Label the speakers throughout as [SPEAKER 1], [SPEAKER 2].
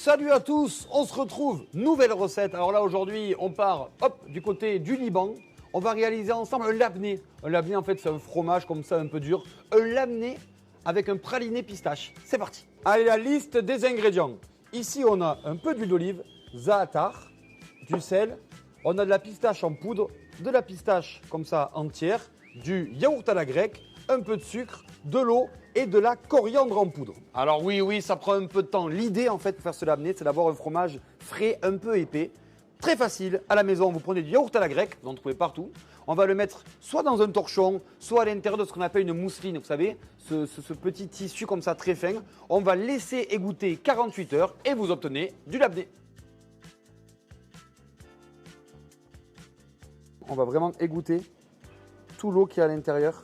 [SPEAKER 1] Salut à tous, on se retrouve, nouvelle recette. Alors là aujourd'hui on part du côté du Liban. On va réaliser ensemble un labné. Un labné en fait c'est un fromage comme ça un peu dur. Un labné avec un praliné pistache. C'est parti. Allez, la liste des ingrédients. Ici on a un peu d'huile d'olive, za'atar, du sel. On a de la pistache en poudre, de la pistache comme ça entière, du yaourt à la grecque, un peu de sucre, de l'eau et de la coriandre en poudre. Alors oui, ça prend un peu de temps. L'idée en fait pour faire ce labné, c'est d'avoir un fromage frais, un peu épais. Très facile, à la maison, vous prenez du yaourt à la grecque, vous en trouvez partout. On va le mettre soit dans un torchon, soit à l'intérieur de ce qu'on appelle une mousseline, vous savez, ce petit tissu comme ça très fin. On va laisser égoutter 48 heures et vous obtenez du labné. On va vraiment égoutter tout l'eau qui est à l'intérieur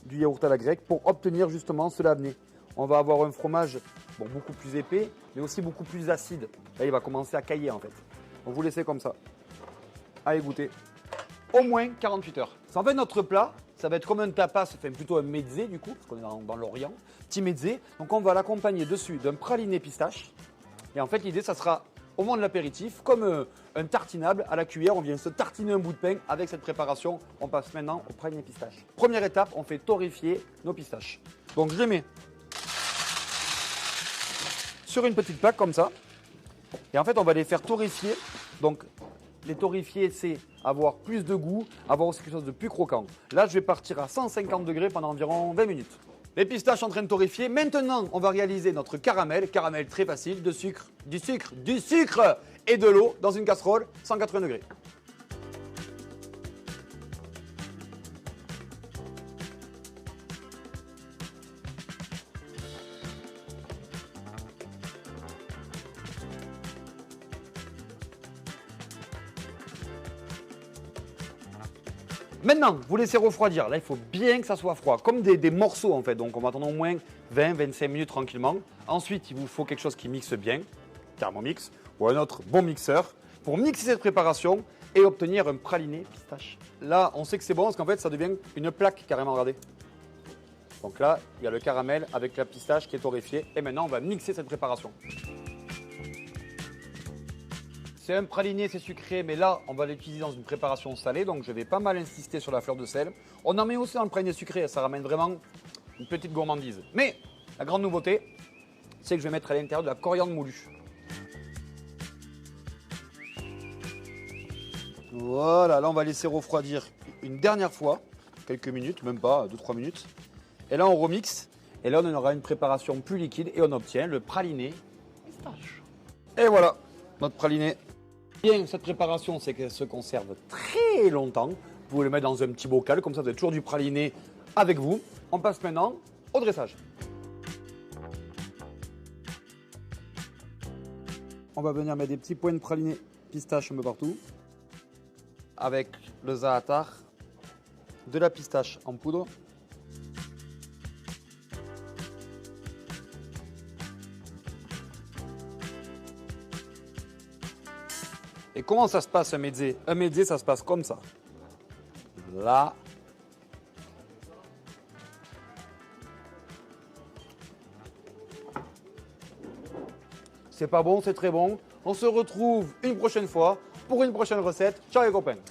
[SPEAKER 1] du yaourt à la grecque pour obtenir justement ce labné. On va avoir un fromage beaucoup plus épais, mais aussi beaucoup plus acide. Là, il va commencer à cailler en fait. Donc vous laissez comme ça, à égoutter, au moins 48 heures. En fait, notre plat, ça va être comme un tapas, enfin plutôt un mezzé du coup, parce qu'on est dans l'Orient, petit mezzé. Donc on va l'accompagner dessus d'un praliné pistache. Et en fait, l'idée, ça sera au moment de l'apéritif, comme un tartinable à la cuillère, on vient se tartiner un bout de pain avec cette préparation. On passe maintenant au praliné pistache. Première étape, on fait torréfier nos pistaches. Donc je les mets sur une petite plaque comme ça. Et en fait, on va les faire torréfier. Donc les torréfier, c'est avoir plus de goût, avoir aussi quelque chose de plus croquant. Là, je vais partir à 150 degrés pendant environ 20 minutes. Les pistaches en train de torréfier. Maintenant, on va réaliser notre caramel. Caramel très facile, du sucre et de l'eau dans une casserole, 180 degrés. Maintenant, vous laissez refroidir. Là, il faut bien que ça soit froid, comme des morceaux en fait. Donc, on va attendre au moins 20-25 minutes tranquillement. Ensuite, il vous faut quelque chose qui mixe bien, Thermomix ou un autre bon mixeur, pour mixer cette préparation et obtenir un praliné pistache. Là, on sait que c'est bon parce qu'en fait, ça devient une plaque carrément, regardez. Donc là, il y a le caramel avec la pistache qui est torréfiée. Et maintenant, on va mixer cette préparation. C'est un praliné, c'est sucré, mais là, on va l'utiliser dans une préparation salée, donc je vais pas mal insister sur la fleur de sel. On en met aussi dans le praliné sucré, ça ramène vraiment une petite gourmandise. Mais la grande nouveauté, c'est que je vais mettre à l'intérieur de la coriandre moulue. Voilà, là on va laisser refroidir une dernière fois, quelques minutes, même pas, 2-3 minutes. Et là on remixe, et là on aura une préparation plus liquide et on obtient le praliné pistache. Et voilà, notre praliné. Bien, cette préparation, c'est qu'elle se conserve très longtemps. Vous pouvez le mettre dans un petit bocal, comme ça vous avez toujours du praliné avec vous. On passe maintenant au dressage. On va venir mettre des petits points de praliné pistache un peu partout. Avec le za'atar, de la pistache en poudre. Et comment ça se passe un mezzé? Un mezzé, ça se passe comme ça. Là. C'est pas bon, c'est très bon. On se retrouve une prochaine fois pour une prochaine recette. Ciao les copains!